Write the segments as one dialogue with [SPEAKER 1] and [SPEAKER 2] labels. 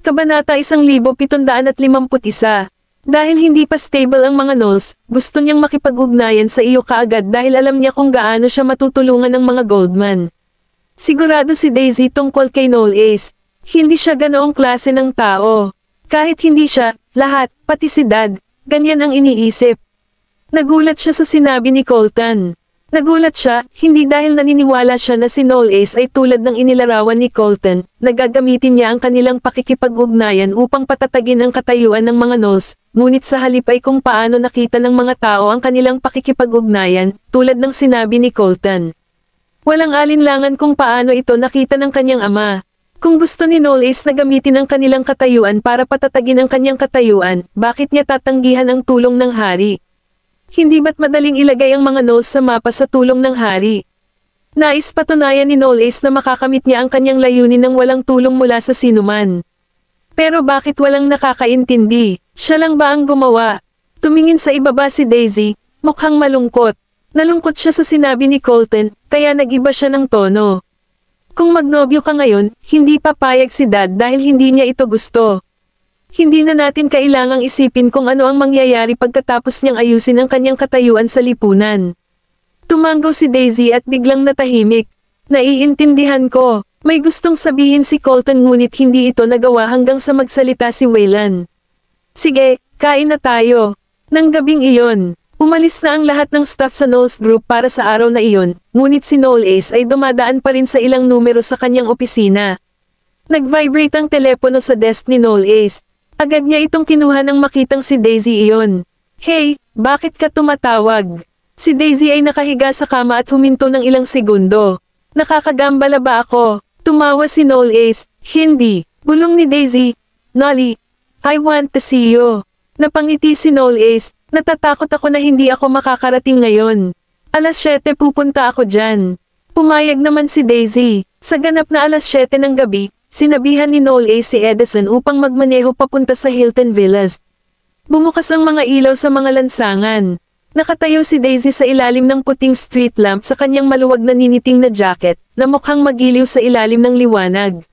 [SPEAKER 1] Kabanata 1751. Dahil hindi pa stable ang mga Knolls, gusto niyang makipag-ugnayan sa iyo kaagad dahil alam niya kung gaano siya matutulungan ng mga Goldman. Sigurado si Daisy tungkol kay Knoll Ace. Hindi siya ganoong klase ng tao. Kahit hindi siya, lahat, pati si Dad, ganyan ang iniisip. Nagulat siya sa sinabi ni Colton. Nagulat siya, hindi dahil naniniwala siya na si Knoll Ace ay tulad ng inilarawan ni Colton, nagagamitin niya ang kanilang pakikipag-ugnayan upang patatagin ang katayuan ng mga Knolls, ngunit sa halip ay kung paano nakita ng mga tao ang kanilang pakikipag-ugnayan, tulad ng sinabi ni Colton. Walang alinlangan kung paano ito nakita ng kanyang ama. Kung gusto ni Knoll Ace na gamitin ang kanilang katayuan para patatagin ang kanyang katayuan, bakit niya tatanggihan ang tulong ng hari? Hindi ba't madaling ilagay ang mga Knolls sa mapa sa tulong ng hari? Nais patunayan ni Knoll Ace na makakamit niya ang kanyang layunin ng walang tulong mula sa sinuman. Pero bakit walang nakakaintindi? Siya lang ba ang gumawa? Tumingin sa ibaba si Daisy, mukhang malungkot. Nalungkot siya sa sinabi ni Colton, kaya nag-iba siya ng tono. Kung magnobyo ka ngayon, hindi papayag si Dad dahil hindi niya ito gusto. Hindi na natin kailangang isipin kung ano ang mangyayari pagkatapos niyang ayusin ang kanyang katayuan sa lipunan. Tumanggaw si Daisy at biglang natahimik. Naiintindihan ko. May gustong sabihin si Colton ngunit hindi ito nagawa hanggang sa magsalita si Waylan. Sige, kain na tayo. Nang gabing iyon, umalis na ang lahat ng staff sa Knolls Group para sa araw na iyon, ngunit si Knoll Ace ay dumadaan pa rin sa ilang numero sa kanyang opisina. Nag-vibrate ang telepono sa desk ni Knoll Ace. Agad niya itong kinuha nang makitang si Daisy iyon. Hey, bakit ka tumatawag? Si Daisy ay nakahiga sa kama at huminto ng ilang segundo. Nakakagambala ba ako? Tumawa si Knoll Ace. Hindi. Bulong ni Daisy. Nolly, I want to see you. Napangiti si Knoll Ace. Natatakot ako na hindi ako makakarating ngayon. Alas 7 pupunta ako dyan. Pumayag naman si Daisy. Sa ganap na alas 7 ng gabi, sinabihan ni Knoll Ace si Edison upang magmaneho papunta sa Hilton Villas. Bumukas ang mga ilaw sa mga lansangan. Nakatayo si Daisy sa ilalim ng puting street lamp sa kanyang maluwag na niniting na jacket, na mukhang magiliw sa ilalim ng liwanag.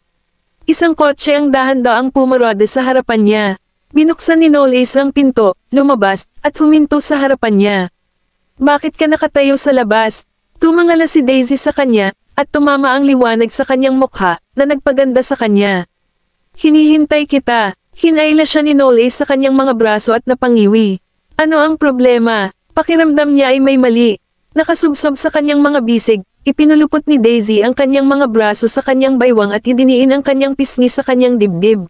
[SPEAKER 1] Isang kotse ang dahan-daang pumarada sa harapan niya. Binuksan ni Knoll Ace ang pinto, lumabas, at huminto sa harapan niya. Bakit ka nakatayo sa labas? Tumangala si Daisy sa kanya, at tumama ang liwanag sa kanyang mukha, na nagpaganda sa kanya. Hinihintay kita. Hinayla siya ni Knoll Ace sa kanyang mga braso at napangiwi. Ano ang problema? Pakiramdam niya ay may mali. Nakasubsob sa kanyang mga bisig, ipinulupot ni Daisy ang kanyang mga braso sa kanyang baywang at idiniin ang kanyang pisngi sa kanyang dibdib.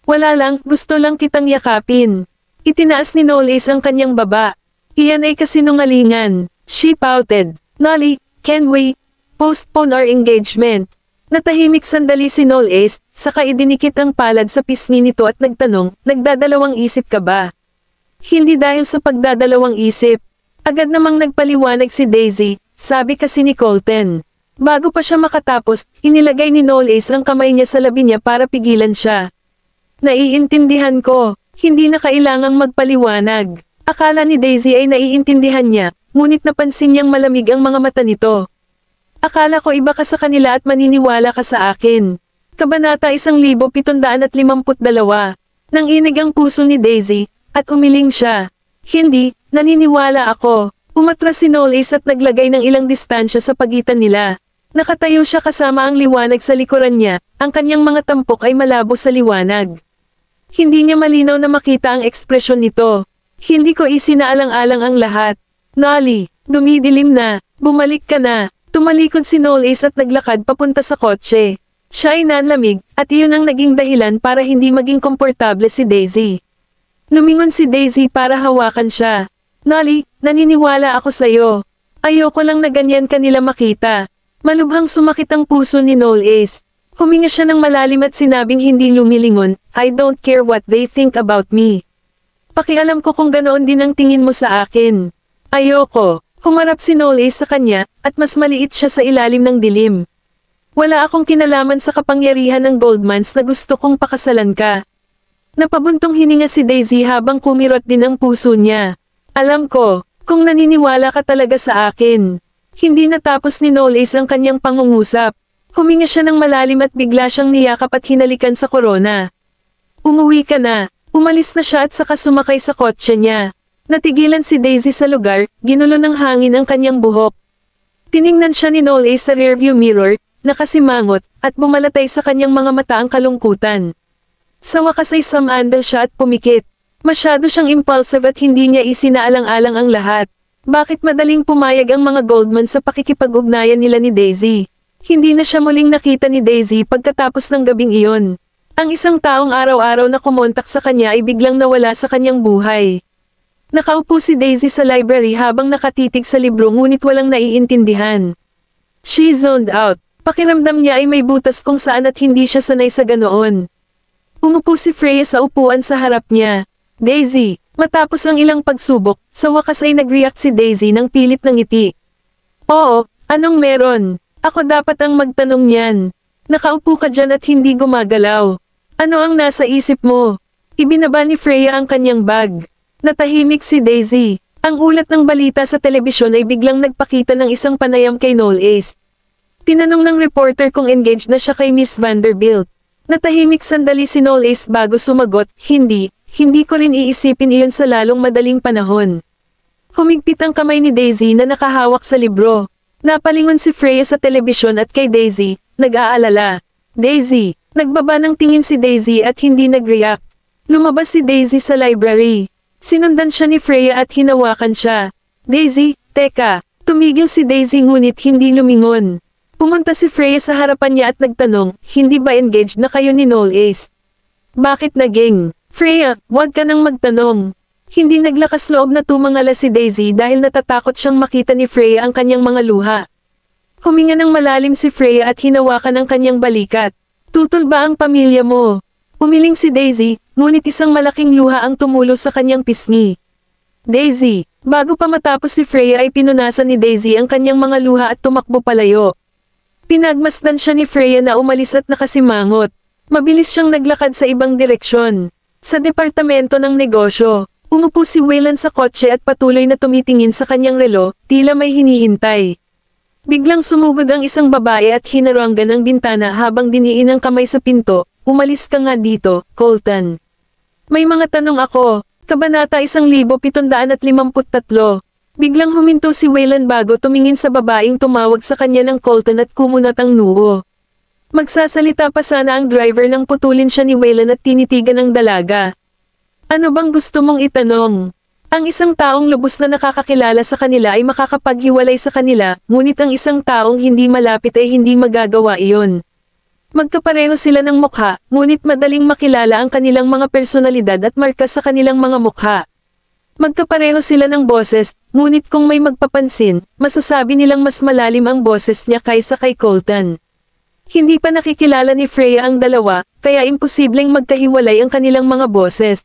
[SPEAKER 1] Wala lang, gusto lang kitang yakapin. Itinaas ni Knoll Ace ang kanyang baba. Iyan ay kasinungalingan. She pouted. Nolly, can we postpone our engagement? Natahimik sandali si Knoll Ace, saka idinikit ang palad sa pisngi nito at nagtanong, nagdadalawang isip ka ba? Hindi dahil sa pagdadalawang isip. Agad namang nagpaliwanag si Daisy, sabi kasi ni Colton. Bago pa siya makatapos, inilagay ni Knoll Ace ang kamay niya sa labi niya para pigilan siya. Naiintindihan ko, hindi na kailangang magpaliwanag. Akala ni Daisy ay naiintindihan niya, ngunit napansin niyang malamig ang mga mata nito. Akala ko iba ka sa kanila at maniniwala ka sa akin. Kabanata 1752. Nang inig ang puso ni Daisy, at umiling siya. Hindi, naniniwala ako. Umatras si Knoll Ace at naglagay ng ilang distansya sa pagitan nila. Nakatayo siya kasama ang liwanag sa likuran niya, ang kanyang mga tampok ay malabo sa liwanag. Hindi niya malinaw na makita ang ekspresyon nito. Hindi ko isinaalang-alang ang lahat. Nolly, dumidilim na, bumalik ka na. Tumalikod si Knoll Ace at naglakad papunta sa kotse. Siya ay nanlamig, at iyon ang naging dahilan para hindi maging komportable si Daisy. Lumingon si Daisy para hawakan siya. Nolly, naniniwala ako sa'yo. Ayoko lang na ganyan kanila makita. Malubhang sumakit ang puso ni Knoll Ace. Huminga siya ng malalim at sinabing hindi lumilingon, I don't care what they think about me. Pakialam ko kung ganoon din ang tingin mo sa akin. Ayoko. Humarap si Knoll Ace sa kanya, at mas maliit siya sa ilalim ng dilim. Wala akong kinalaman sa kapangyarihan ng Goldmans na gusto kong pakasalan ka. Napabuntong hininga si Daisy habang kumirot din ang puso niya. Alam ko, kung naniniwala ka talaga sa akin. Hindi natapos ni Knoll Ace ang kanyang pangungusap. Huminga siya ng malalim at bigla siyang niyakap at hinalikan sa korona. Umuwi ka na. Umalis na siya at saka sumakay sa kotse niya. Natigilan si Daisy sa lugar, ginulo ng hangin ang kanyang buhok. Tiningnan siya ni Noel sa rearview mirror, nakasimangot, at bumalatay sa kanyang mga mata ang kalungkutan. Sa wakas ay sumandal siya at pumikit. Masyado siyang impulsive at hindi niya isinaalang-alang ang lahat. Bakit madaling pumayag ang mga Goldman sa pakikipag-ugnayan nila ni Daisy? Hindi na siya muling nakita ni Daisy pagkatapos ng gabing iyon. Ang isang taong araw-araw na kumontak sa kanya ay biglang nawala sa kanyang buhay. Nakaupo si Daisy sa library habang nakatitig sa libro ngunit walang naiintindihan. She zoned out. Pakiramdam niya ay may butas kung saan at hindi siya sanay sa ganoon. Umupo si Freya sa upuan sa harap niya. Daisy, matapos ang ilang pagsubok, sa wakas ay nag-react si Daisy ng pilit ng ngiti. Oo, anong meron? Ako dapat ang magtanong niyan. Nakaupo ka dyan at hindi gumagalaw. Ano ang nasa isip mo? Ibinaba ni Freya ang kanyang bag. Natahimik si Daisy. Ang ulat ng balita sa telebisyon ay biglang nagpakita ng isang panayam kay Noel Ace. Tinanong ng reporter kung engaged na siya kay Miss Vanderbilt. Natahimik sandali si Noel Ace bago sumagot, hindi ko rin iisipin iyon sa lalong madaling panahon. Humigpit ang kamay ni Daisy na nakahawak sa libro. Napalingon si Freya sa telebisyon at kay Daisy, nag-aalala. Daisy, nagbaba ng tingin si Daisy at hindi nag-react. Lumabas si Daisy sa library. Sinundan siya ni Freya at hinawakan siya. Daisy, teka, tumigil si Daisy ngunit hindi lumingon. Pumunta si Freya sa harapan niya at nagtanong, hindi ba engaged na kayo ni Noel Ace? Bakit naging? Freya, huwag ka nang magtanong. Hindi naglakas loob na tumangala si Daisy dahil natatakot siyang makita ni Freya ang kanyang mga luha. Huminga ng malalim si Freya at hinawakan ang kanyang balikat. Tutol ba ang pamilya mo? Umiling si Daisy, ngunit isang malaking luha ang tumulo sa kanyang pisngi. Daisy, bago pa matapos si Freya ay pinunasan ni Daisy ang kanyang mga luha at tumakbo palayo. Pinagmasdan siya ni Freya na umalis at nakasimangot. Mabilis siyang naglakad sa ibang direksyon. Sa departamento ng negosyo, umupo si Wayland sa kotse at patuloy na tumitingin sa kanyang relo, tila may hinihintay. Biglang sumugod ang isang babae at hinaranggan ang bintana habang diniin ang kamay sa pinto, umalis ka nga dito, Colton. May mga tanong ako, Kabanata 1753. Biglang huminto si Wayland bago tumingin sa babaeng tumawag sa kanya ng Colton at kumunat ang noo. Magsasalita pa sana ang driver nang putulin siya ni Wayland at tinitigan ng dalaga. Ano bang gusto mong itanong? Ang isang taong lubos na nakakakilala sa kanila ay makakapaghiwalay sa kanila, ngunit ang isang taong hindi malapit ay hindi magagawa iyon. Magkapareho sila ng mukha, ngunit madaling makilala ang kanilang mga personalidad at marka sa kanilang mga mukha. Magkapareho sila ng boses, ngunit kung may magpapansin, masasabi nilang mas malalim ang boses niya kaysa kay Colton. Hindi pa nakikilala ni Freya ang dalawa, kaya imposibleng magkahiwalay ang kanilang mga boses.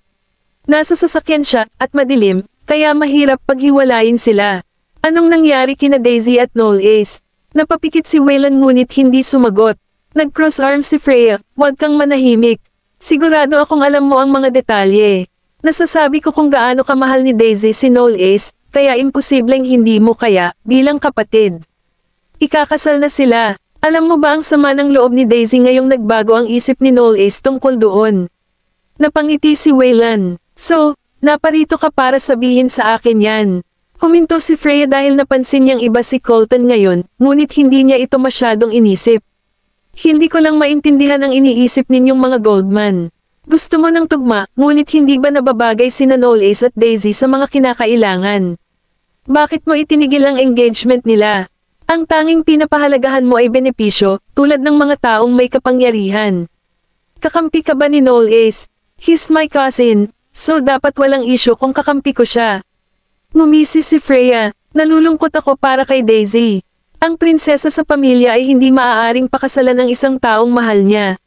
[SPEAKER 1] Nasa sasakyan siya, at madilim, kaya mahirap paghiwalayin sila. Anong nangyari kina Daisy at Noel Ace? Napapikit si Wayland ngunit hindi sumagot. Nag-cross arms si Freya, huwag kang manahimik. Sigurado akong alam mo ang mga detalye. Nasasabi ko kung gaano kamahal ni Daisy si Noel Ace, kaya imposibleng hindi mo kaya, bilang kapatid. Ikakasal na sila. Alam mo ba ang sama ng loob ni Daisy ngayong nagbago ang isip ni Noel Ace tungkol doon? Napangiti si Wayland. So, naparito ka para sabihin sa akin yan. Huminto si Freya dahil napansin niyang iba si Colton ngayon, ngunit hindi niya ito masyadong inisip. Hindi ko lang maintindihan ang iniisip ninyong mga Goldman. Gusto mo ng tugma, ngunit hindi ba nababagay sina Noel Ace at Daisy sa mga kinakailangan? Bakit mo itinigil ang engagement nila? Ang tanging pinapahalagahan mo ay benepisyo, tulad ng mga taong may kapangyarihan. Kakampi ka ba ni Noel Ace? He's my cousin, so dapat walang issue kung kakampi ko siya. Ngumisi si Freya, nalulungkot ako para kay Daisy. Ang prinsesa sa pamilya ay hindi maaaring pakasalan ng isang taong mahal niya.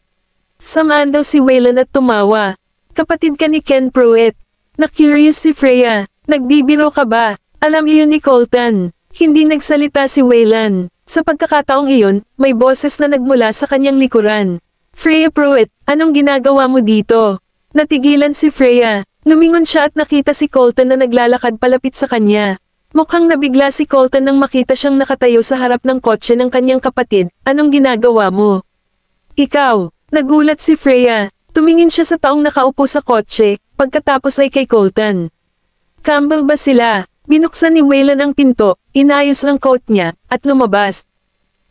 [SPEAKER 1] Sumandal si Wayland at tumawa. Kapatid ka ni Ken Pruitt. Na-curious si Freya, nagbibiro ka ba? Alam iyon ni Colton. Hindi nagsalita si Wayland. Sa pagkakataong iyon, may boses na nagmula sa kanyang likuran. Freya Pruitt, anong ginagawa mo dito? Natigilan si Freya. Lumingon siya at nakita si Colton na naglalakad palapit sa kanya. Mukhang nabigla si Colton nang makita siyang nakatayo sa harap ng kotse ng kanyang kapatid. Anong ginagawa mo? Ikaw, nagulat si Freya. Tumingin siya sa taong nakaupo sa kotse, pagkatapos ay kay Colton. Campbell ba sila? Binuksan ni Waylon ang pinto, inayos ang coat niya, at lumabas.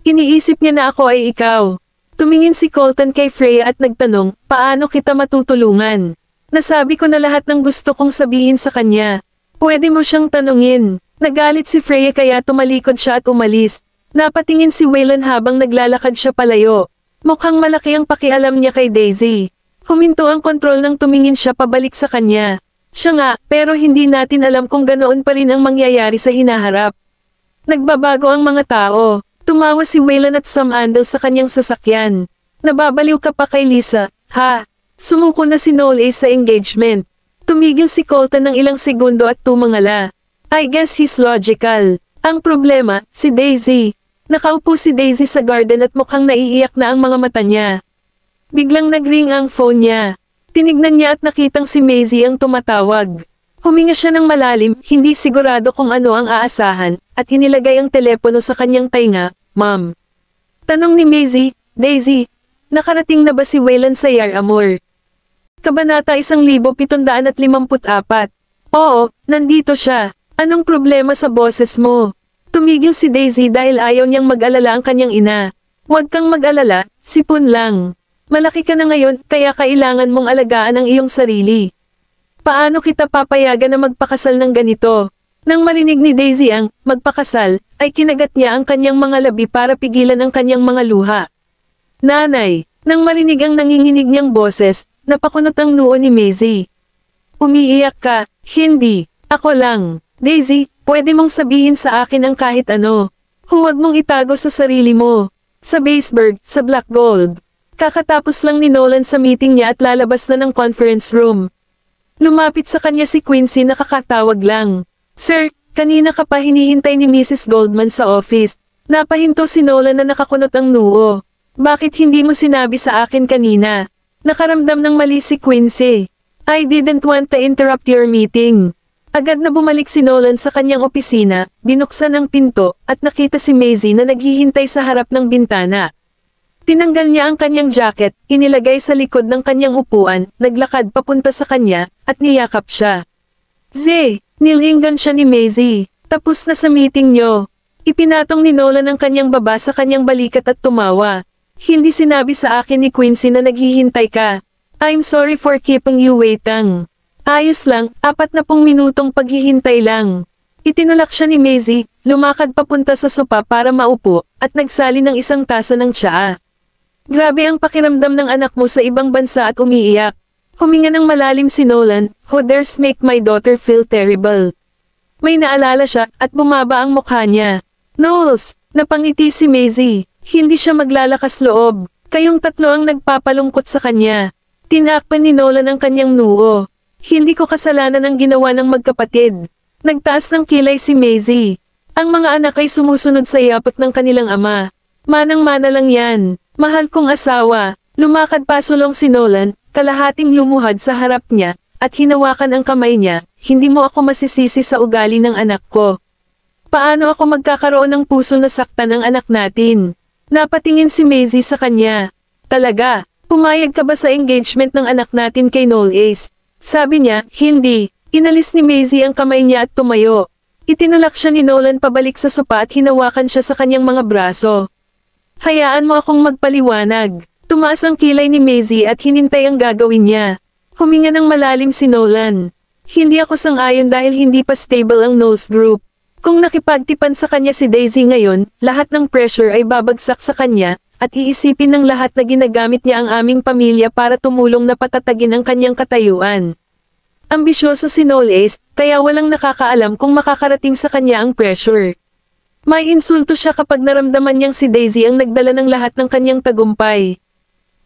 [SPEAKER 1] Iniisip niya na ako ay ikaw. Tumingin si Colton kay Freya at nagtanong, paano kita matutulungan? Nasabi ko na lahat ng gusto kong sabihin sa kanya. Pwede mo siyang tanungin. Nagalit si Freya kaya tumalikod siya at umalis. Napatingin si Waylon habang naglalakad siya palayo. Mukhang malaki ang pakialam niya kay Daisy. Huminto ang kontrol nang tumingin siya pabalik sa kanya. Siya nga, pero hindi natin alam kung ganoon pa rin ang mangyayari sa hinaharap. Nagbabago ang mga tao. Tumawa si Waylon at sumandal sa kanyang sasakyan. Nababaliw ka pa kay Lisa, ha? Sumuko na si Noel Ace sa engagement. Tumigil si Colton ng ilang segundo at tumangala. I guess he's logical. Ang problema, si Daisy. Nakaupo si Daisy sa garden at mukhang naiiyak na ang mga mata niya. Biglang nagring ang phone niya. Tinignan niya at nakitang si Maisie ang tumatawag. Huminga siya ng malalim, hindi sigurado kung ano ang aasahan, at inilagay ang telepono sa kanyang tainga. Ma'am. Tanong ni Maisie, Daisy, nakarating na ba si Waylon sa Yaramore? Kabanata 1754. Oo, nandito siya. Anong problema sa boses mo? Tumigil si Daisy dahil ayaw niyang mag-alala ang kanyang ina. Huwag kang mag-alala, sipon lang. Malaki ka na ngayon, kaya kailangan mong alagaan ang iyong sarili. Paano kita papayagan na magpakasal ng ganito? Nang marinig ni Daisy ang magpakasal, ay kinagat niya ang kanyang mga labi para pigilan ang kanyang mga luha. Nanay, nang marinig ang nanginginig niyang boses, napakunot ang noo ni Maisie. Umiiyak ka, hindi, ako lang. Daisy, pwede mong sabihin sa akin ang kahit ano. Huwag mong itago sa sarili mo. Sa Baseburg, sa Black Gold. Kakatapos lang ni Nolan sa meeting niya at lalabas na ng conference room. Lumapit sa kanya si Quincy na kakatawag lang. Sir, kanina ka pa hinihintay ni Mrs. Goldman sa office. Napahinto si Nolan na nakakunot ang noo. Bakit hindi mo sinabi sa akin kanina? Nakaramdam ng mali si Quincy. I didn't want to interrupt your meeting. Agad na bumalik si Nolan sa kanyang opisina, binuksan ang pinto, at nakita si Maisie na naghihintay sa harap ng bintana. Tinanggal niya ang kanyang jacket, inilagay sa likod ng kanyang upuan, naglakad papunta sa kanya, at niyakap siya. Zee, nilinggan siya ni Maisie. Tapos na sa meeting niyo. Ipinatong ni Nolan ang kanyang baba sa kanyang balikat at tumawa. Hindi sinabi sa akin ni Quincy na naghihintay ka. I'm sorry for keeping you waiting. Ayos lang, 40 minutong paghihintay lang. Itinulak siya ni Maisie, lumakad papunta sa sopa para maupo, at nagsali ng isang tasa ng tsaa. Grabe ang pakiramdam ng anak mo sa ibang bansa at umiiyak. Huminga ng malalim si Nolan, who dares make my daughter feel terrible. May naalala siya, at bumaba ang mukha niya. Knowles, napangiti si Maisie. Hindi siya maglalakas loob. Kayong tatlo ang nagpapalungkot sa kanya. Tinakpan ni Nolan ang kanyang noo. Hindi ko kasalanan ang ginawa ng magkapatid. Nagtaas ng kilay si Maisie. Ang mga anak ay sumusunod sa yapak ng kanilang ama. Manang-mana lang yan. Mahal kong asawa. Lumakad pasulong si Nolan, kalahating lumuhad sa harap niya, at hinawakan ang kamay niya. Hindi mo ako masisisi sa ugali ng anak ko. Paano ako magkakaroon ng puso na saktan ng anak natin? Napatingin si Maisie sa kanya. Talaga, pumayag ka ba sa engagement ng anak natin kay Noel Ace? Sabi niya, hindi. Inalis ni Maisie ang kamay niya at tumayo. Itinulak siya ni Nolan pabalik sa sopa at hinawakan siya sa kanyang mga braso. Hayaan mo akong magpaliwanag. Tumaas ang kilay ni Maisie at hinintay ang gagawin niya. Huminga ng malalim si Nolan. Hindi ako sang-ayon dahil hindi pa stable ang Knowles Group. Kung nakipagtipan sa kanya si Daisy ngayon, lahat ng pressure ay babagsak sa kanya, at iisipin ng lahat na ginagamit niya ang aming pamilya para tumulong na patatagin ang kanyang katayuan. Ambisyoso si Noel Ace, kaya walang nakakaalam kung makakarating sa kanya ang pressure. May insulto siya kapag naramdaman niyang si Daisy ang nagdala ng lahat ng kanyang tagumpay.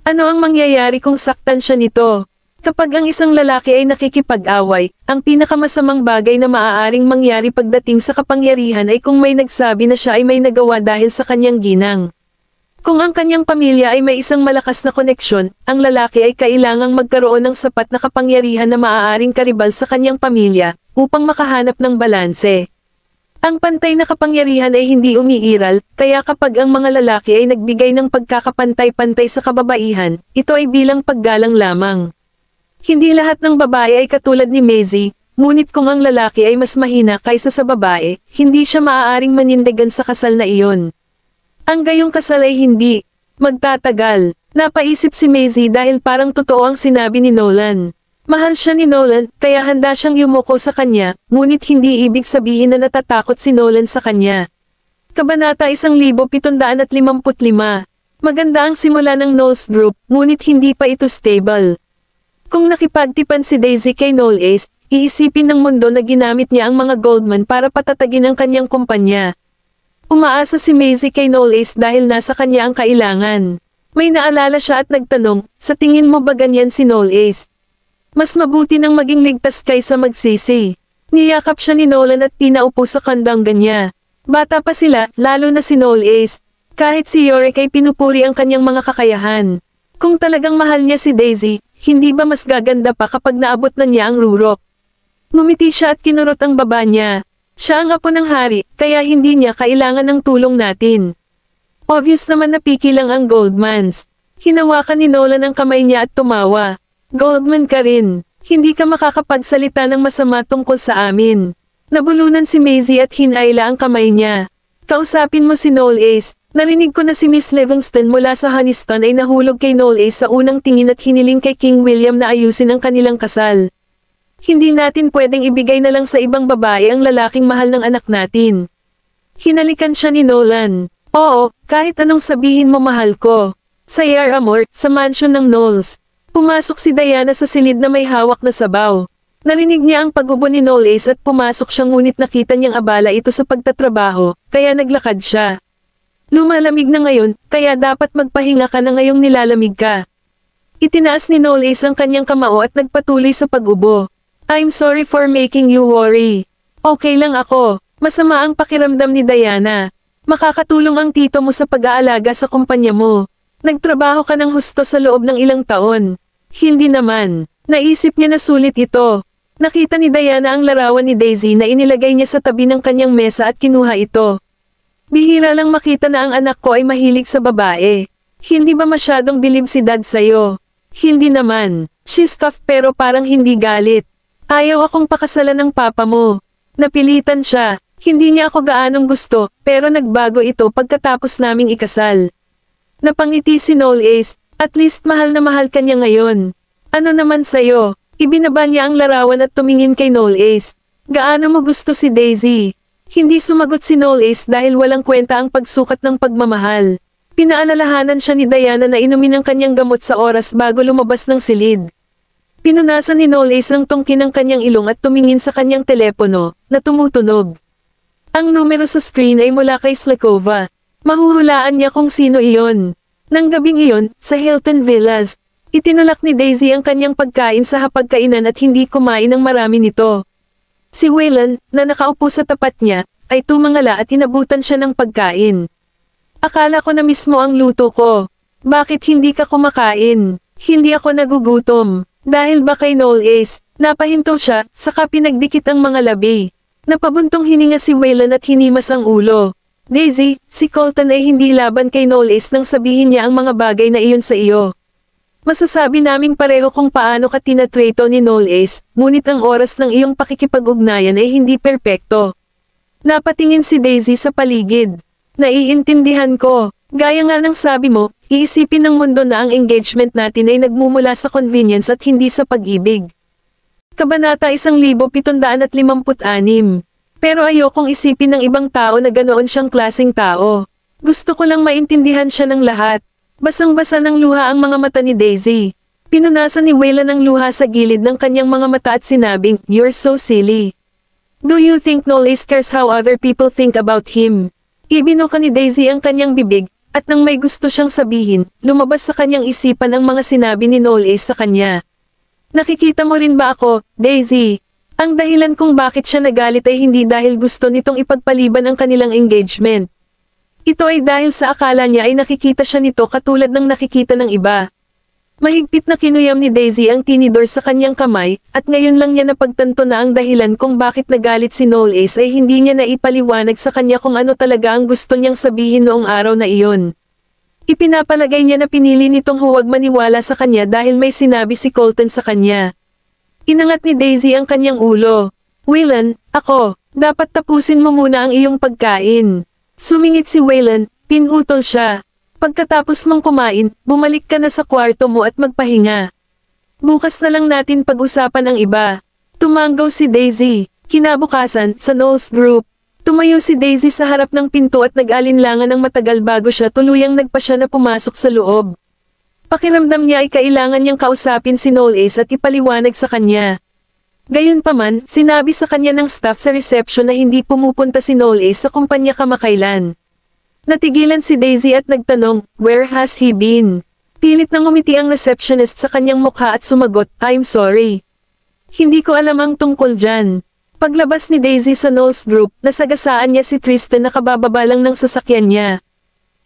[SPEAKER 1] Ano ang mangyayari kung saktan siya nito? Kapag ang isang lalaki ay nakikipag-away, ang pinakamasamang bagay na maaaring mangyari pagdating sa kapangyarihan ay kung may nagsabi na siya ay may nagawa dahil sa kanyang ginang. Kung ang kanyang pamilya ay may isang malakas na koneksyon, ang lalaki ay kailangang magkaroon ng sapat na kapangyarihan na maaaring karibal sa kanyang pamilya, upang makahanap ng balanse. Ang pantay na kapangyarihan ay hindi umiiral, kaya kapag ang mga lalaki ay nagbigay ng pagkakapantay-pantay sa kababaihan, ito ay bilang paggalang lamang. Hindi lahat ng babae ay katulad ni Maisie, ngunit kung ang lalaki ay mas mahina kaysa sa babae, hindi siya maaaring manindigan sa kasal na iyon. Ang gayong kasal ay hindi magtatagal. Napaisip si Maisie dahil parang totoo ang sinabi ni Nolan. Mahal siya ni Nolan, kaya handa siyang yumuko sa kanya, ngunit hindi ibig sabihin na natatakot si Nolan sa kanya. Kabanata 1755. Maganda ang simula ng Knowles Group, ngunit hindi pa ito stable. Kung nakipagtipan si Daisy kay Knowles, iisipin ng mundo na ginamit niya ang mga Goldman para patatagin ang kanyang kumpanya. Umaasa si Maisie kay Knowles dahil nasa kanya ang kailangan. May naalala siya at nagtanong, sa tingin mo ba ganyan si Knowles? Mas mabuti nang maging ligtas kaysa magsisi. Niyakap siya ni Nolan at pinaupo sa kandanggan niya. Bata pa sila, lalo na si Knowles. Kahit si Yorick ay pinupuri ang kanyang mga kakayahan. Kung talagang mahal niya si Daisy, hindi ba mas gaganda pa kapag naabot na niya ang rurok? Ngumiti siya at kinurot ang baba niya. Siya ang apo ng hari, kaya hindi niya kailangan ng tulong natin. Obvious naman na piki lang ang Goldmans. Hinawakan ni Nolan ang kamay niya at tumawa. Goldman ka rin. Hindi ka makakapagsalita ng masama tungkol sa amin. Nabulunan si Maisie at hinayla ang kamay niya. Kausapin mo si Knowles. Narinig ko na si Miss Livingston mula sa Honiston ay nahulog kay Knowles sa unang tingin at hiniling kay King William na ayusin ang kanilang kasal. Hindi natin pwedeng ibigay na lang sa ibang babae ang lalaking mahal ng anak natin. Hinalikan siya ni Nolan. Oo, kahit anong sabihin mo mahal ko. Sa Yar Amor, sa mansion ng Knowles. Pumasok si Diana sa silid na may hawak na sabaw. Narinig niya ang pagubo ni Knowles at pumasok siya ngunit nakita niyang abala ito sa pagtatrabaho, kaya naglakad siya. Lumalamig na ngayon, kaya dapat magpahinga ka na ngayong nilalamig ka. Itinaas ni Knowles ang kanyang kamao at nagpatuloy sa pagubo. I'm sorry for making you worry. Okay lang ako. Masama ang pakiramdam ni Diana. Makakatulong ang tito mo sa pag-aalaga sa kumpanya mo. Nagtrabaho ka ng husto sa loob ng ilang taon. Hindi naman. Naisip niya na sulit ito. Nakita ni Diana ang larawan ni Daisy na inilagay niya sa tabi ng kanyang mesa at kinuha ito. Bihira lang makita na ang anak ko ay mahilig sa babae. Hindi ba masyadong bilib si Dad sa'yo? Hindi naman. She's tough pero parang hindi galit. Ayaw akong pakasalan ng papa mo. Napilitan siya. Hindi niya ako gaanong gusto, pero nagbago ito pagkatapos naming ikasal. Napangiti si Knowles, at least mahal na mahal ka niya ngayon. Ano naman sa'yo? Ibinaba niya ang larawan at tumingin kay Knowles. Gaano mo gusto si Daisy? Hindi sumagot si Knowles dahil walang kwenta ang pagsukat ng pagmamahal. Pinaalalahanan siya ni Diana na inumin ang kanyang gamot sa oras bago lumabas ng silid. Pinunasan ni Knowles ang tungkin ng kanyang ilong at tumingin sa kanyang telepono, na tumutunog. Ang numero sa screen ay mula kay Slakova. Mahuhulaan niya kung sino iyon. Nang gabing iyon, sa Hilton Villas, itinulak ni Daisy ang kanyang pagkain sa hapagkainan at hindi kumain ng marami nito. Si Waylon, na nakaupo sa tapat niya, ay tumangala at inabutan siya ng pagkain. Akala ko na mismo ang luto ko. Bakit hindi ka kumakain? Hindi ako nagugutom. Dahil ba kay Knowles, napahinto siya, saka pinagdikit ang mga labi. Napabuntong hininga si Waylon at hinimas ang ulo. Daisy, si Colton ay hindi laban kay Knowles nang sabihin niya ang mga bagay na iyon sa iyo. Masasabi naming pareho kung paano ka tinatrato ni Knowles, ngunit ang oras ng iyong pakikipag-ugnayan ay hindi perpekto. Napatingin si Daisy sa paligid. Naiintindihan ko. Gaya nga ng sabi mo, iisipin ng mundo na ang engagement natin ay nagmumula sa convenience at hindi sa pag-ibig. Kabanata 1756. Pero ayokong isipin ng ibang tao na ganoon siyang klaseng tao. Gusto ko lang maintindihan siya ng lahat. Basang-basa ng luha ang mga mata ni Daisy. Pinunasan ni Waylon ang luha sa gilid ng kanyang mga mata at sinabing, "You're so silly. Do you think Knowles cares how other people think about him?" Ibinuka ni Daisy ang kanyang bibig, at nang may gusto siyang sabihin, lumabas sa kanyang isipan ang mga sinabi ni Knowles sa kanya. Nakikita mo rin ba ako, Daisy? Ang dahilan kung bakit siya nagalit ay hindi dahil gusto nitong ipagpaliban ang kanilang engagement. Ito ay dahil sa akala niya ay nakikita siya nito katulad ng nakikita ng iba. Mahigpit na kinuyam ni Daisy ang tinidor sa kanyang kamay, at ngayon lang niya napagtanto na ang dahilan kung bakit nagalit si Noel Ace ay hindi niya naipaliwanag sa kanya kung ano talaga ang gusto niyang sabihin noong araw na iyon. Ipinapalagay niya na pinili nitong huwag maniwala sa kanya dahil may sinabi si Colton sa kanya. Inangat ni Daisy ang kanyang ulo. Waylon, ako, dapat tapusin mo muna ang iyong pagkain. Sumingit si Waylon, pinutol siya. Pagkatapos mong kumain, bumalik ka na sa kwarto mo at magpahinga. Bukas na lang natin pag-usapan ang iba. Tumanggaw si Daisy. Kinabukasan, sa Knowles Group. Tumayo si Daisy sa harap ng pinto at nag-alinlangan ng matagal bago siya tuluyang nagpasya na pumasok sa loob. Pakiramdam niya ay kailangan niyang kausapin si Noel Ace at ipaliwanag sa kanya. Gayunpaman, sinabi sa kanya ng staff sa reception na hindi pumupunta si Noel Ace sa kumpanya kamakailan. Natigilan si Daisy at nagtanong, where has he been? Pilit nang umiti ang receptionist sa kanyang mukha at sumagot, I'm sorry. Hindi ko alam ang tungkol dyan. Paglabas ni Daisy sa Knowles Group, nasagasaan niya si Tristan na kabababa lang ng sasakyan niya.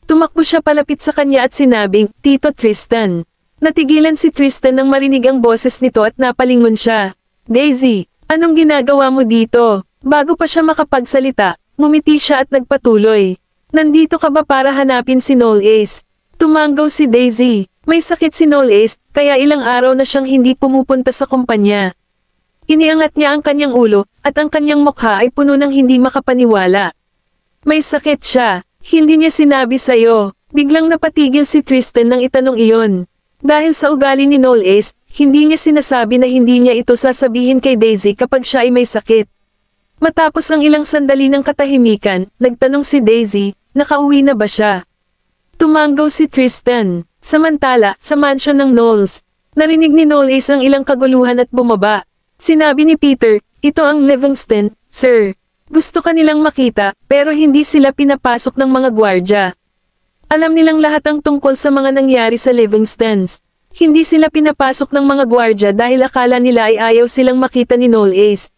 [SPEAKER 1] Tumakbo siya palapit sa kanya at sinabing, Tito Tristan. Natigilan si Tristan nang marinig ang boses nito at napalingon siya. Daisy, anong ginagawa mo dito? Bago pa siya makapagsalita, ngumiti siya at nagpatuloy. Nandito ka ba para hanapin si Noel Ace? Tumanggaw si Daisy. May sakit si Noel Ace, kaya ilang araw na siyang hindi pumupunta sa kumpanya. Iniangat niya ang kanyang ulo, at ang kanyang mukha ay puno ng hindi makapaniwala. May sakit siya. Hindi niya sinabi sa'yo. Biglang napatigil si Tristan nang itanong iyon. Dahil sa ugali ni Noel Ace, hindi niya sinasabi na hindi niya ito sasabihin kay Daisy kapag siya ay may sakit. Matapos ang ilang sandali ng katahimikan, nagtanong si Daisy, nakauwi na ba siya? Tumanggaw si Tristan. Samantala, sa mansion ng Knowles, narinig ni Noel Ace ang ilang kaguluhan at bumaba. Sinabi ni Peter, ito ang Livingston, sir. Gusto kanilang makita, pero hindi sila pinapasok ng mga gwardya. Alam nilang lahat ang tungkol sa mga nangyari sa Livingstons. Hindi sila pinapasok ng mga gwardya dahil akala nila ay ayaw silang makita ni Noel Ace.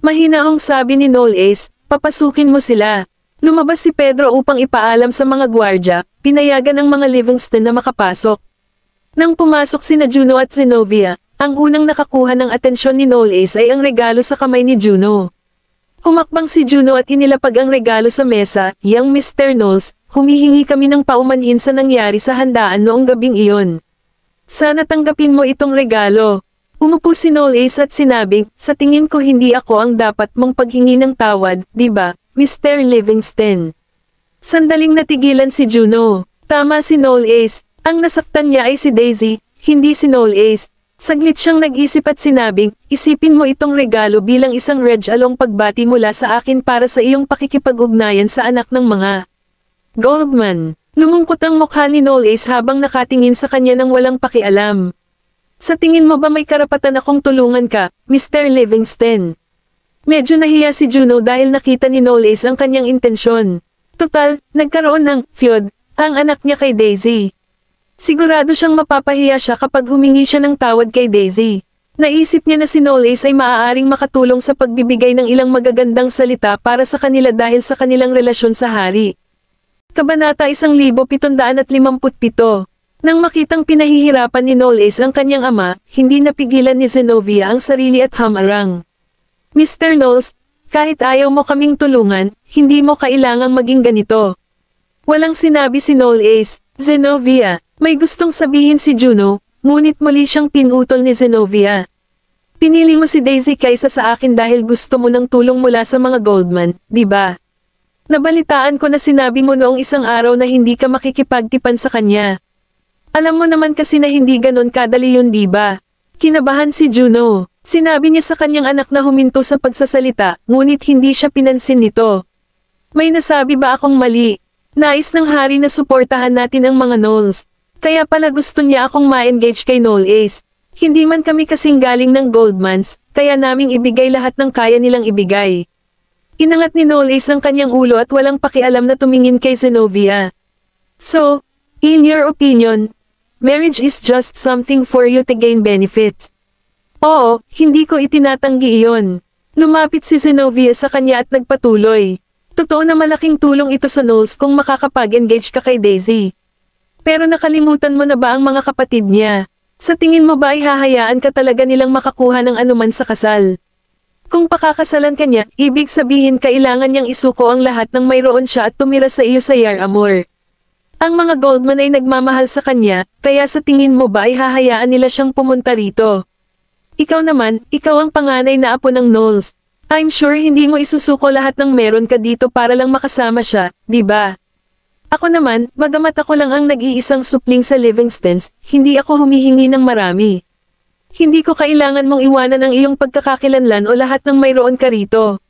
[SPEAKER 1] Mahinahong sabi ni Noel Ace, papasukin mo sila. Lumabas si Pedro upang ipaalam sa mga gwardya, pinayagan ng mga Livingston na makapasok. Nang pumasok sina Juno at Zenobia, ang unang nakakuha ng atensyon ni Noel Ace ay ang regalo sa kamay ni Juno. Humakbang si Juno at inilapag ang regalo sa mesa, Young Mr. Knowles, humihingi kami ng paumanhin sa nangyari sa handaan noong gabing iyon. Sana tanggapin mo itong regalo. Umupo si Noel Ace at sinabing, sa tingin ko hindi ako ang dapat mong paghingi ng tawad, di ba? Mr. Livingston. Sandaling natigilan si Juno. Tama si Noel Ace. Ang nasaktan niya ay si Daisy, hindi si Noel Ace. Saglit siyang nag-isip at sinabing, isipin mo itong regalo bilang isang reg-along pagbati mula sa akin para sa iyong pakikipag-ugnayan sa anak ng mga Goldman. Lumungkot ang mukha ni Noel Ace habang nakatingin sa kanya ng walang pakialam. Sa tingin mo ba may karapatan akong tulungan ka, Mr. Livingston? Medyo nahiya si Juno dahil nakita ni Noel Ace ang kanyang intensyon. Total, nagkaroon ng feud ang anak niya kay Daisy. Sigurado siyang mapapahiya siya kapag humingi siya ng tawad kay Daisy. Naisip niya na si Noel Ace ay maaaring makatulong sa pagbibigay ng ilang magagandang salita para sa kanila dahil sa kanilang relasyon sa hari. Kabanata 1757. Nang makitang pinahihirapan ni Noel Ace ang kanyang ama, hindi napigilan ni Zenobia ang sarili at hamarang. Mr. Knowles, kahit ayaw mo kaming tulungan, hindi mo kailangang maging ganito. Walang sinabi si Noel Ace. Zenobia, may gustong sabihin si Juno, ngunit muli siyang pinutol ni Zenobia. Pinili mo si Daisy kaysa sa akin dahil gusto mo ng tulong mula sa mga Goldman, di ba? Nabalitaan ko na sinabi mo noong isang araw na hindi ka makikipagtipan sa kanya. Alam mo naman kasi na hindi ganon kadali yun, di ba? Kinabahan si Juno. Sinabi niya sa kanyang anak na huminto sa pagsasalita, ngunit hindi siya pinansin nito. May nasabi ba akong mali? Nais ng hari na suportahan natin ang mga Knowles. Kaya pala gusto niya akong ma-engage kay Noel Ace. Hindi man kami kasing galing ng Goldmans, kaya naming ibigay lahat ng kaya nilang ibigay. Inangat ni Noel Ace ang kanyang ulo at walang pakialam na tumingin kay Zenobia. So, in your opinion, marriage is just something for you to gain benefits. Oo, hindi ko itinatanggi iyon. Lumapit si Zenobia sa kanya at nagpatuloy. Totoo na malaking tulong ito sa Knowles kung makakapag-engage ka kay Daisy. Pero nakalimutan mo na ba ang mga kapatid niya? Sa tingin mo ba ay hahayaan ka talaga nilang makakuha ng anuman sa kasal? Kung pakakasalan ka niya, ibig sabihin kailangan niyang isuko ang lahat ng mayroon siya at tumira sa iyo sa Yar Amor. Ang mga Goldman ay nagmamahal sa kanya, kaya sa tingin mo ba ay hahayaan nila siyang pumunta rito? Ikaw naman, ikaw ang panganay na apo ng Knowles. I'm sure hindi mo isusuko lahat ng meron ka dito para lang makasama siya, di ba? Ako naman, bagamat ako lang ang nag-iisang supling sa Livingstons, hindi ako humihingi ng marami. Hindi ko kailangan mong iwanan ang iyong pagkakakilanlan o lahat ng mayroon ka rito.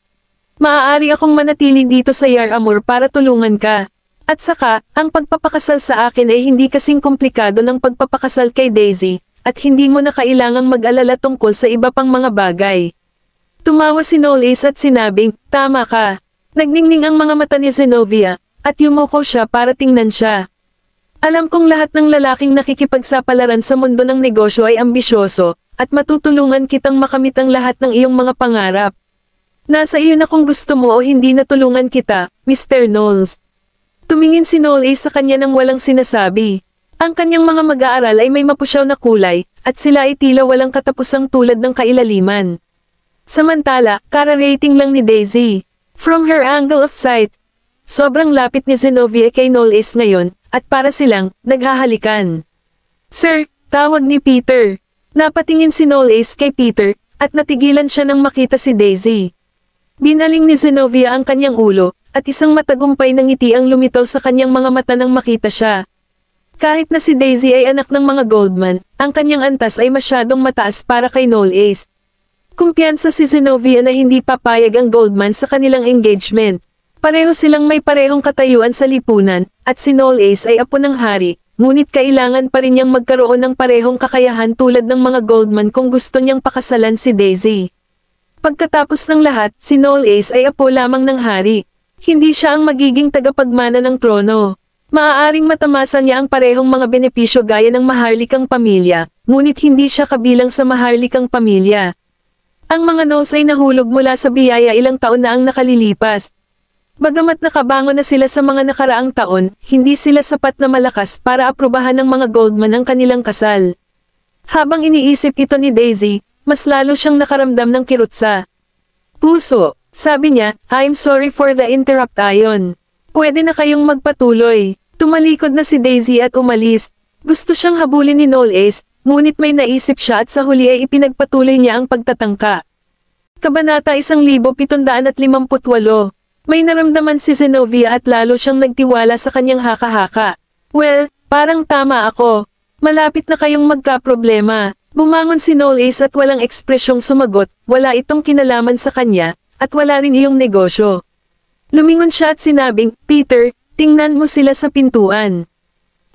[SPEAKER 1] Maaari akong manatili dito sa Yar Amor para tulungan ka. At saka, ang pagpapakasal sa akin ay hindi kasing komplikado ng pagpapakasal kay Daisy, at hindi mo na kailangang mag-alala tungkol sa iba pang mga bagay. Tumawa si Knowles at sinabing, tama ka. Nagningning ang mga mata ni Zenobia, at yumuko siya para tingnan siya. Alam kong lahat ng lalaking nakikipagsapalaran sa mundo ng negosyo ay ambisyoso, at matutulungan kitang makamit ang lahat ng iyong mga pangarap. Nasa iyo na kung gusto mo o hindi natulungan kita, Mr. Knowles. Tumingin si Knowles sa kanya nang walang sinasabi. Ang kanyang mga mag-aaral ay may mapusyaw na kulay, at sila ay tila walang katapusang tulad ng kailaliman. Samantala, kara-rating lang ni Daisy. From her angle of sight, sobrang lapit ni Zenobia kay Knowles ngayon, at para silang, naghahalikan. Sir, tawag ni Peter. Napatingin si Knowles kay Peter, at natigilan siya nang makita si Daisy. Binaling ni Zenobia ang kanyang ulo, at isang matagumpay na ngiti ang lumitaw sa kanyang mga mata nang makita siya. Kahit na si Daisy ay anak ng mga Goldman, ang kanyang antas ay masyadong mataas para kay Knowles. Kumpiyansa si Zenobia na hindi papayag ang Goldman sa kanilang engagement. Pareho silang may parehong katayuan sa lipunan, at si Knowles ay apo ng hari, ngunit kailangan pa rin niyang magkaroon ng parehong kakayahan tulad ng mga Goldman kung gusto niyang pakasalan si Daisy. Pagkatapos ng lahat, si Knowles ay apo lamang ng hari. Hindi siya ang magiging tagapagmana ng trono. Maaaring matamasa niya ang parehong mga benepisyo gaya ng maharlikang pamilya, ngunit hindi siya kabilang sa maharlikang pamilya. Ang mga Knowles ay nahulog mula sa biyaya ilang taon na ang nakalilipas. Bagamat nakabangon na sila sa mga nakaraang taon, hindi sila sapat na malakas para aprubahan ng mga Goldman ang kanilang kasal. Habang iniisip ito ni Daisy, mas lalo siyang nakaramdam ng kirotsa. Puso, sabi niya, I'm sorry for the interrupt Ayon. Pwede na kayong magpatuloy. Tumalikod na si Daisy at umalis. Gusto siyang habulin ni Knowles, ngunit may naisip siya at sa huli ay ipinagpatuloy niya ang pagtatangka. Kabanata 1758. May naramdaman si Zenobia at lalo siyang nagtiwala sa kanyang haka-haka. Well, parang tama ako. Malapit na kayong magkaproblema. Bumangon si Knowles at walang ekspresyong sumagot, wala itong kinalaman sa kanya, at wala rin iyong negosyo. Lumingon siya at sinabing, Peter, tingnan mo sila sa pintuan.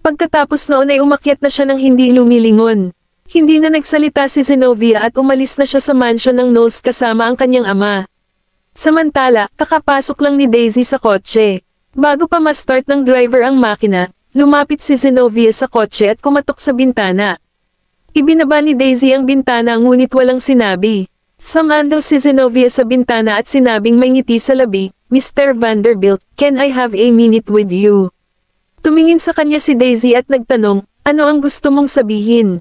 [SPEAKER 1] Pagkatapos noon ay umakyat na siya ng hindi lumilingon. Hindi na nagsalita si Zenobia at umalis na siya sa mansion ng Knowles kasama ang kanyang ama. Samantala, kakapasok lang ni Daisy sa kotse. Bago pa ma-start ng driver ang makina, lumapit si Zenobia sa kotse at kumatok sa bintana. Ibinaba ni Daisy ang bintana ngunit walang sinabi. Sumandal si Zenobia sa bintana at sinabing may ngiti sa labi, Mr. Vanderbilt, can I have a minute with you? Tumingin sa kanya si Daisy at nagtanong, ano ang gusto mong sabihin?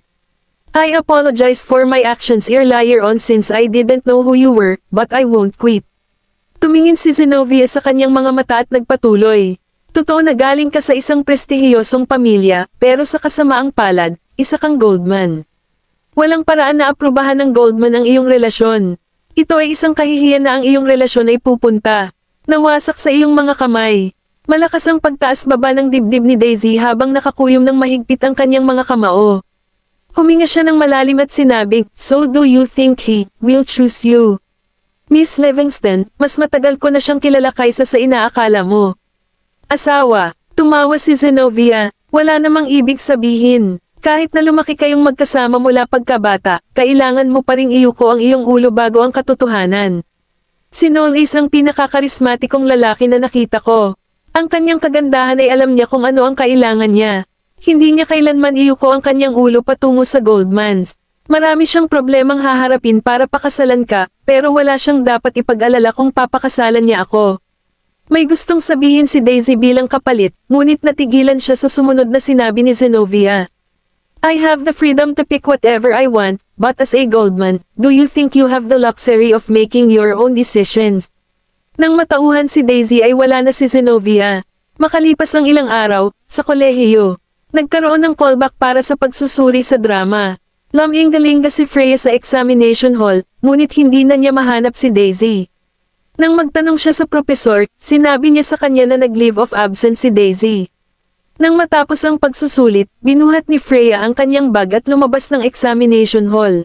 [SPEAKER 1] I apologize for my actions earlier on since I didn't know who you were, but I won't quit. Tumingin si Zenobia sa kanyang mga mata at nagpatuloy. Totoo na galing ka sa isang prestihiyosong pamilya, pero sa kasamaang palad, isa kang Goldman. Walang paraan na aprubahan ng Goldman ang iyong relasyon. Ito ay isang kahihiyan na ang iyong relasyon ay pupunta. Nawasak sa iyong mga kamay. Malakas ang pagtaas-baba ng dibdib ni Daisy habang nakakuyom ng mahigpit ang kanyang mga kamao. Huminga siya ng malalim at sinabing, so do you think he will choose you? Miss Livingston, mas matagal ko na siyang kilala kaysa sa inaakala mo. Asawa, tumawa si Zenobia, wala namang ibig sabihin. Kahit na lumaki kayong magkasama mula pagkabata, kailangan mo pa ring iyuko ang iyong ulo bago ang katotohanan. Si Knowles ang pinakakarismatikong lalaki na nakita ko. Ang kanyang kagandahan ay alam niya kung ano ang kailangan niya. Hindi niya kailanman iyuko ang kanyang ulo patungo sa Goldmans. Marami siyang problemang haharapin para pakasalan ka, pero wala siyang dapat ipag-alala kung papakasalan niya ako. May gustong sabihin si Daisy bilang kapalit, ngunit natigilan siya sa sumunod na sinabi ni Zenobia. I have the freedom to pick whatever I want, but as a Goldman, do you think you have the luxury of making your own decisions? Nang matauhan si Daisy ay wala na si Zenobia. Makalipas ang ilang araw, sa kolehiyo, nagkaroon ng callback para sa pagsusuri sa drama. Laming-galinga si Freya sa examination hall, ngunit hindi na niya mahanap si Daisy. Nang magtanong siya sa propesor, sinabi niya sa kanya na nag-leave of absence si Daisy. Nang matapos ang pagsusulit, binuhat ni Freya ang kanyang bag at lumabas ng examination hall.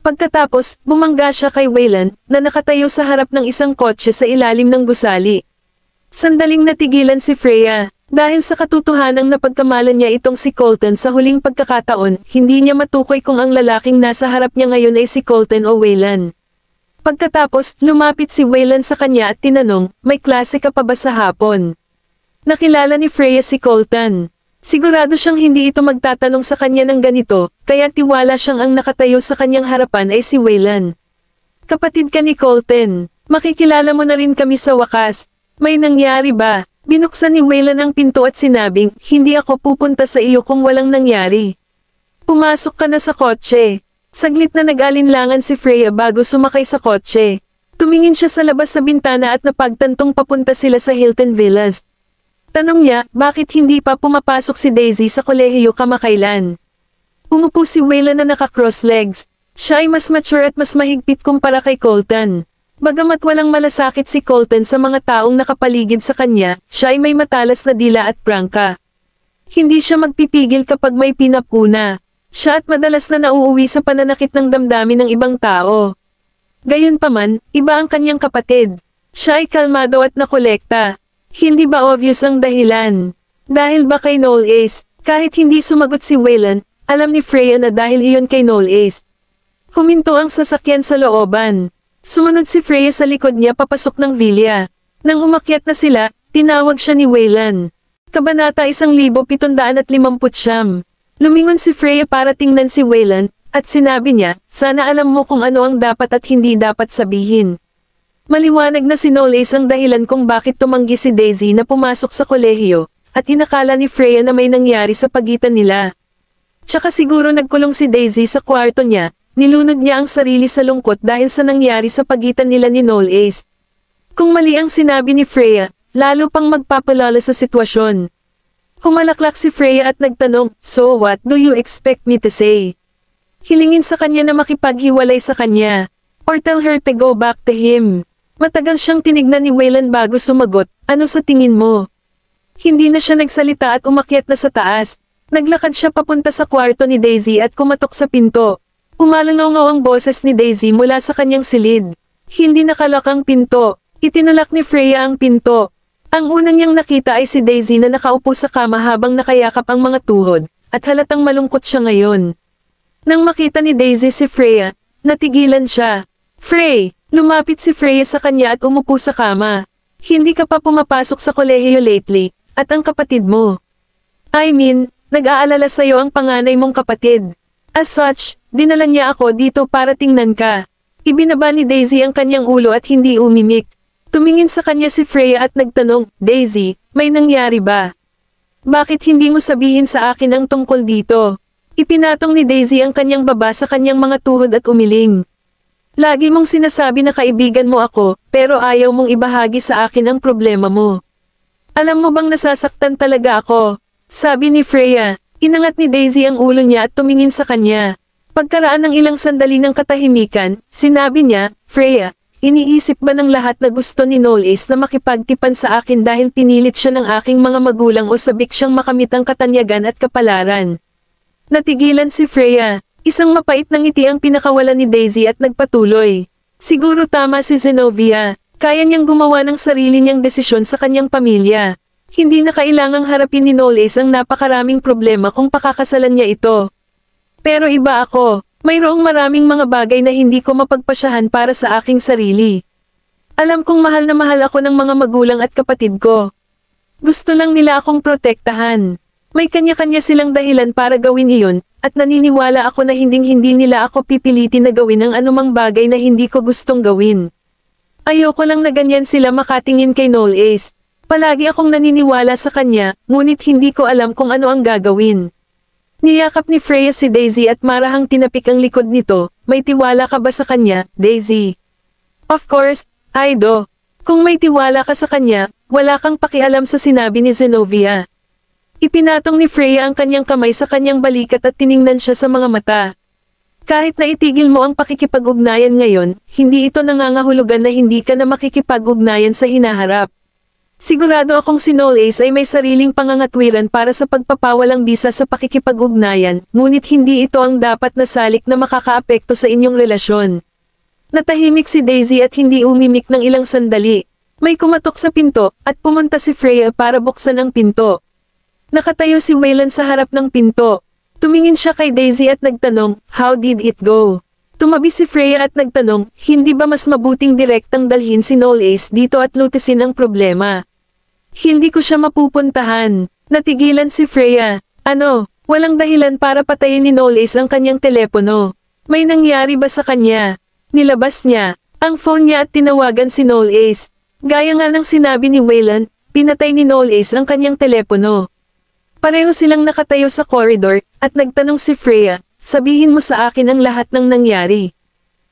[SPEAKER 1] Pagkatapos, bumangga siya kay Wayland, na nakatayo sa harap ng isang kotse sa ilalim ng gusali. Sandaling natigilan si Freya, dahil sa katotohanang napagkamalan niya itong si Colton sa huling pagkakataon, hindi niya matukoy kung ang lalaking nasa harap niya ngayon ay si Colton o Wayland. Pagkatapos, lumapit si Wayland sa kanya at tinanong, may klase ka pa ba sa hapon? Nakilala ni Freya si Colton. Sigurado siyang hindi ito magtatanong sa kanya ng ganito, kaya tiwala siyang ang nakatayo sa kanyang harapan ay si Wayland. Kapatid ka ni Colton, makikilala mo na rin kami sa wakas. May nangyari ba? Binuksan ni Wayland ang pinto at sinabing, hindi ako pupunta sa iyo kung walang nangyari. Pumasok ka na sa kotse. Saglit na nag-alinlangan si Freya bago sumakay sa kotse. Tumingin siya sa labas sa bintana at napagtantong papunta sila sa Hilton Villas. Tanong niya, bakit hindi pa pumapasok si Daisy sa kolehiyo kamakailan? Umupo si Wayland na naka-cross legs. Siya ay mas mature at mas mahigpit kumpara kay Colton. Bagamat walang malasakit si Colton sa mga taong nakapaligid sa kanya, siya ay may matalas na dila at prangka. Hindi siya magpipigil kapag may pinapuna. Siya at madalas na nauuwi sa pananakit ng damdamin ng ibang tao. Gayunpaman, iba ang kanyang kapatid. Siya ay kalmado at nakolekta. Hindi ba obvious ang dahilan? Dahil ba kay Noel Ace? Kahit hindi sumagot si Wayland, alam ni Freya na dahil iyon kay Noel Ace. Huminto ang sasakyan sa looban. Sumunod si Freya sa likod niya papasok ng villa. Nang umakyat na sila, tinawag siya ni Wayland. Kabanata 1759. Lumingon si Freya para tingnan si Wayland, at sinabi niya, sana alam mo kung ano ang dapat at hindi dapat sabihin. Maliwanag na si Noel Ace ang dahilan kung bakit tumanggi si Daisy na pumasok sa kolehiyo, at inakala ni Freya na may nangyari sa pagitan nila. Tsaka siguro nagkulong si Daisy sa kwarto niya, nilunod niya ang sarili sa lungkot dahil sa nangyari sa pagitan nila ni Noel Ace. Kung mali ang sinabi ni Freya, lalo pang magpapalala sa sitwasyon. Humalaklak si Freya at nagtanong, so what do you expect me to say? Hilingin sa kanya na makipaghiwalay sa kanya, or tell her to go back to him. Matagal siyang tinignan ni Wayland bago sumagot, ano sa tingin mo? Hindi na siya nagsalita at umakyat na sa taas. Naglakad siya papunta sa kwarto ni Daisy at kumatok sa pinto. Umalangaw ang boses ni Daisy mula sa kanyang silid. Hindi nakalak ang pinto. Itinalak ni Freya ang pinto. Ang unang niyang nakita ay si Daisy na nakaupo sa kama habang nakayakap ang mga tuhod, at halatang malungkot siya ngayon. Nang makita ni Daisy si Freya, natigilan siya. Frey! Lumapit si Freya sa kanya at umupo sa kama. Hindi ka pa pumapasok sa kolehiyo lately, at ang kapatid mo. I mean, nag-aalala sa'yo ang panganay mong kapatid. As such, dinala niya ako dito para tingnan ka. Ibinaba ni Daisy ang kanyang ulo at hindi umimik. Tumingin sa kanya si Freya at nagtanong, Daisy, may nangyari ba? Bakit hindi mo sabihin sa akin ang tungkol dito? Ipinatong ni Daisy ang kanyang baba sa kanyang mga tuhod at umiling. Lagi mong sinasabi na kaibigan mo ako, pero ayaw mong ibahagi sa akin ang problema mo. Alam mo bang nasasaktan talaga ako? Sabi ni Freya. Inangat ni Daisy ang ulo niya at tumingin sa kanya. Pagkaraan ng ilang sandali ng katahimikan, sinabi niya, Freya, iniisip ba ng lahat na gusto ni Noel Ace na makipagtipan sa akin dahil pinilit siya ng aking mga magulang o sabik siyang makamit ang katanyagan at kapalaran? Natigilan si Freya. Isang mapait na ngiti ang pinakawalan ni Daisy at nagpatuloy. Siguro tama si Zenobia. Kaya niyang gumawa ng sarili niyang desisyon sa kanyang pamilya. Hindi na kailangang harapin ni Noel Ace ang napakaraming problema kung pakakasalan niya ito. Pero iba ako. Mayroong maraming mga bagay na hindi ko mapagpasyahan para sa aking sarili. Alam kong mahal na mahal ako ng mga magulang at kapatid ko. Gusto lang nila akong protektahan. May kanya-kanya silang dahilan para gawin iyon, at naniniwala ako na hinding-hindi nila ako pipilitin na gawin ang anumang bagay na hindi ko gustong gawin. Ayoko lang na ganyan sila makatingin kay Noel Ace. Palagi akong naniniwala sa kanya, ngunit hindi ko alam kung ano ang gagawin. Niyakap ni Freya si Daisy at marahang tinapik ang likod nito. May tiwala ka ba sa kanya, Daisy? Of course, Aido. Kung may tiwala ka sa kanya, wala kang pakialam sa sinabi ni Zenobia. Ipinatong ni Freya ang kanyang kamay sa kanyang balikat at tiningnan siya sa mga mata. Kahit na itigil mo ang pakikipag-ugnayan ngayon, hindi ito nangangahulugan na hindi ka na makikipag-ugnayan sa hinaharap. Sigurado akong si Noel Ace ay may sariling pangangatwiran para sa pagpapawalang bisa sa pakikipag-ugnayan, ngunit hindi ito ang dapat na salik na makakaapekto sa inyong relasyon. Natahimik si Daisy at hindi umimik ng ilang sandali. May kumatok sa pinto, at pumunta si Freya para buksan ang pinto. Nakatayo si Waylon sa harap ng pinto. Tumingin siya kay Daisy at nagtanong, "How did it go?" Tumabi si Freya at nagtanong, "Hindi ba mas mabuting direktang dalhin si Noel Ace dito at lutisin ang problema?" "Hindi ko siya mapupuntahan." Natigilan si Freya. "Ano? Walang dahilan para patayin ni Noel Ace ang kanyang telepono. May nangyari ba sa kanya?" Nilabas niya ang phone niya at tinawagan si Noel Ace. Gaya nga ng sinabi ni Waylon, pinatay ni Noel Ace ang kanyang telepono. Pareho silang nakatayo sa koridor, at nagtanong si Freya, "Sabihin mo sa akin ang lahat ng nangyari."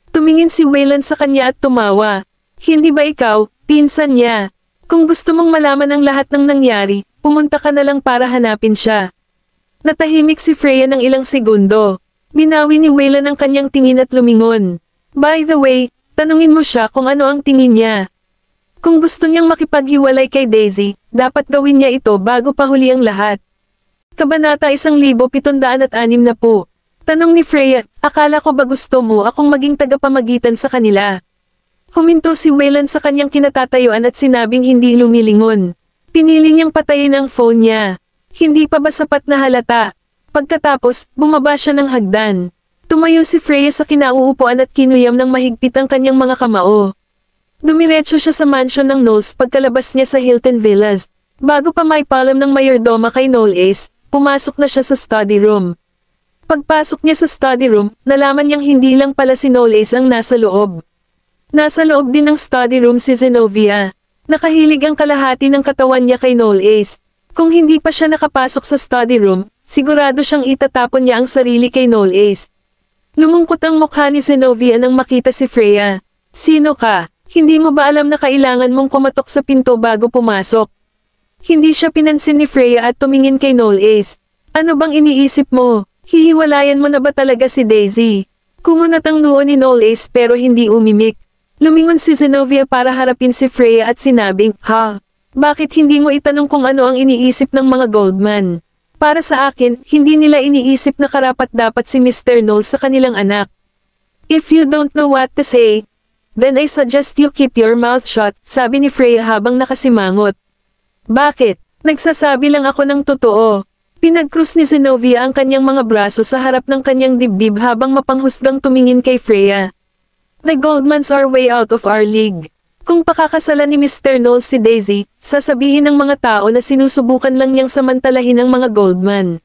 [SPEAKER 1] Tumingin si Waylon sa kanya at tumawa. "Hindi ba ikaw, pinsan niya? Kung gusto mong malaman ang lahat ng nangyari, pumunta ka na lang para hanapin siya." Natahimik si Freya ng ilang segundo. Binawi ni Waylon ang kanyang tingin at lumingon. "By the way, tanungin mo siya kung ano ang tingin niya. Kung gusto niyang makipaghiwalay kay Daisy, dapat gawin niya ito bago pa huli ang lahat." Kabanata 1760. Tanong ni Freya, "Akala ko ba gusto mo akong maging tagapamagitan sa kanila?" Huminto si Waylon sa kanyang kinatatayuan at sinabing hindi lumilingon. Pinili niyang patayin ang phone niya. Hindi pa ba sapat na halata? Pagkatapos, bumaba siya ng hagdan. Tumayo si Freya sa kinauupuan at kinuyam ng mahigpit ang kanyang mga kamao. Dumiretso siya sa mansion ng Knowles pagkalabas niya sa Hilton Villas. Bago pa maipalam ng mayordoma kay Noel Ace, pumasok na siya sa study room. Pagpasok niya sa study room, nalaman niyang hindi lang pala si Noel Ace ang nasa loob. Nasa loob din ng study room si Zenobia. Nakahilig ang kalahati ng katawan niya kay Noel Ace. Kung hindi pa siya nakapasok sa study room, sigurado siyang itatapon niya ang sarili kay Noel Ace. Lumungkot ang mukha ni Zenobia nang makita si Freya. "Sino ka? Hindi mo ba alam na kailangan mong kumatok sa pinto bago pumasok?" Hindi siya pinansin ni Freya at tumingin kay Noel Ace. "Ano bang iniisip mo? Hihiwalayan mo na ba talaga si Daisy?" Kumunat ang noo ni Noel Ace pero hindi umimik. Lumingon si Zenobia para harapin si Freya at sinabing, "Ha? Bakit hindi mo itanong kung ano ang iniisip ng mga Goldman? Para sa akin, hindi nila iniisip na karapat-dapat si Mr. Knowles sa kanilang anak. If you don't know what to say, then I suggest you keep your mouth shut," sabi ni Freya habang nakasimangot. "Bakit? Nagsasabi lang ako ng totoo." Pinagkrus ni Zenobia ang kanyang mga braso sa harap ng kanyang dibdib habang mapanghusgang tumingin kay Freya. "The Goldmans are way out of our league. Kung pakakasalan ni Mr. Knowles si Daisy, sasabihin ng mga tao na sinusubukan lang niyang samantalahin ang mga Goldman."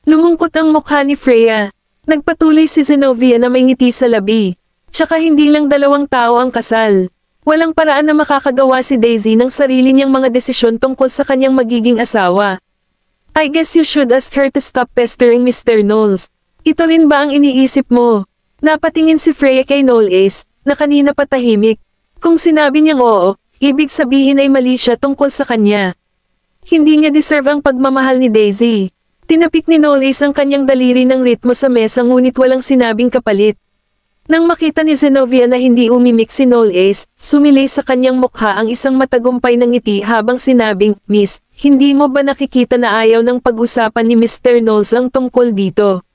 [SPEAKER 1] Lumungkot ang mukha ni Freya. Nagpatuloy si Zenobia na may ngiti sa labi. "Tsaka hindi lang 2 tao ang kasal. Walang paraan na makakagawa si Daisy ng sarili niyang mga desisyon tungkol sa kanyang magiging asawa. I guess you should ask her to stop pestering Mr. Knowles. Ito rin ba ang iniisip mo?" Napatingin si Freya kay Noel Ace, na kanina patahimik. Kung sinabi niyang oo, ibig sabihin ay mali siya tungkol sa kanya. Hindi niya deserve ang pagmamahal ni Daisy. Tinapik ni Noel Ace ang kanyang daliri ng ritmo sa mesa ngunit walang sinabing kapalit. Nang makita ni Zenobia na hindi umimik si Noel Ace, sumilay sa kanyang mukha ang isang matagumpay na ngiti habang sinabing, "Miss, hindi mo ba nakikita na ayaw ng pag-usapan ni Mr. Knowles ang tungkol dito?"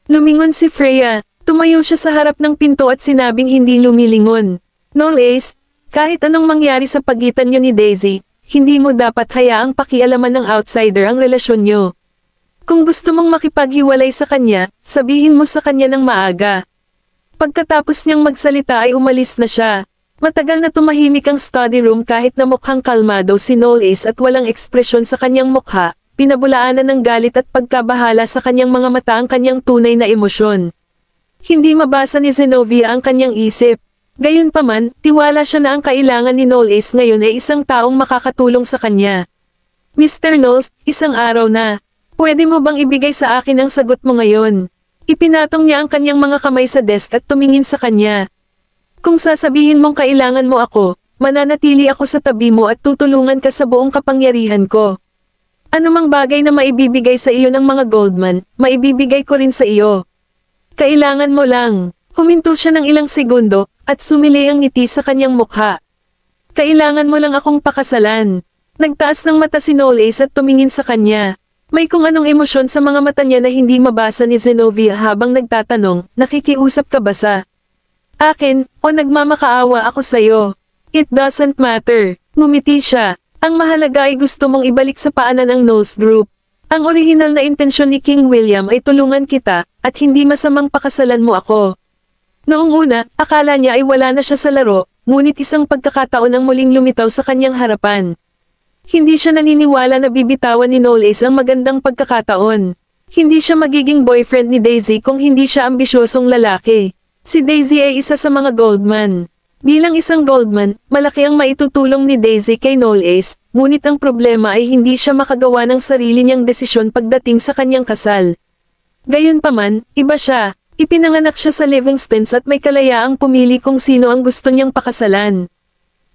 [SPEAKER 1] Lumingon si Freya. Tumayo siya sa harap ng pinto at sinabing hindi lumilingon. "Noel Ace, kahit anong mangyari sa pagitan niyo ni Daisy, hindi mo dapat hayaang pakialaman ng outsider ang relasyon niyo. Kung gusto mong makipaghiwalay sa kanya, sabihin mo sa kanya ng maaga." Pagkatapos niyang magsalita ay umalis na siya. Matagal na tumahimik ang study room kahit na mukhang kalmado si Noel Ace at walang ekspresyon sa kanyang mukha, pinabulaanan ng galit at pagkabahala sa kanyang mga mata ang kanyang tunay na emosyon. Hindi mabasa ni Zenobia ang kanyang isip. Gayunpaman, tiwala siya na ang kailangan ni Noel Ace ngayon ay isang taong makakatulong sa kanya. "Mr. Knowles, isang araw na. Pwede mo bang ibigay sa akin ang sagot mo ngayon? Ipinatong niya ang kanyang mga kamay sa desk at tumingin sa kanya. Kung sasabihin mong kailangan mo ako, mananatili ako sa tabi mo at tutulungan ka sa buong kapangyarihan ko. Anumang bagay na maibibigay sa iyo ng mga Goldman, maibibigay ko rin sa iyo. Kailangan mo lang. Huminto siya ng ilang segundo, at sumili ang ngiti sa kanyang mukha. Kailangan mo lang akong pakasalan. Nagtaas ng mata si Knowles at tumingin sa kanya. May kung anong emosyon sa mga mata niya na hindi mabasa ni Zenobia habang nagtatanong, nakikiusap ka ba sa akin, o nagmamakaawa ako sa'yo? It doesn't matter. Ngumiti siya. Ang mahalaga ay gusto mong ibalik sa paanan ang Knowles Group. Ang orihinal na intensyon ni King William ay tulungan kita, at hindi masamang pakasalan mo ako. Noong una, akala niya ay wala na siya sa laro, ngunit isang pagkakataon ang muling lumitaw sa kanyang harapan. Hindi siya naniniwala na bibitawan ni Knowles ang magandang pagkakataon. Hindi siya magiging boyfriend ni Daisy kung hindi siya ambisyosong lalaki. Si Daisy ay isa sa mga Goldman. Bilang isang Goldman, malaki ang maitutulong ni Daisy kay Knowles, ngunit ang problema ay hindi siya makagawa ng sarili niyang desisyon pagdating sa kanyang kasal. Gayunpaman, iba siya. Ipinanganak siya sa Livingstons at may kalayaang pumili kung sino ang gusto niyang pakasalan.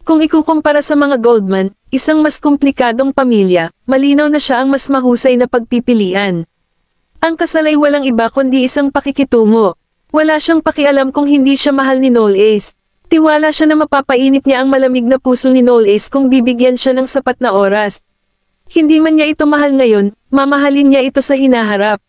[SPEAKER 1] Kung ikukumpara sa mga Goldman, isang mas komplikadong pamilya, malinaw na siya ang mas mahusay na pagpipilian. Ang kasal ay walang iba kundi isang pakikitungo. Wala siyang pakialam kung hindi siya mahal ni Knowles. Tiwala siya na mapapainit niya ang malamig na puso ni Knowles kung bibigyan siya ng sapat na oras. Hindi man niya ito mahal ngayon, mamahalin niya ito sa hinaharap.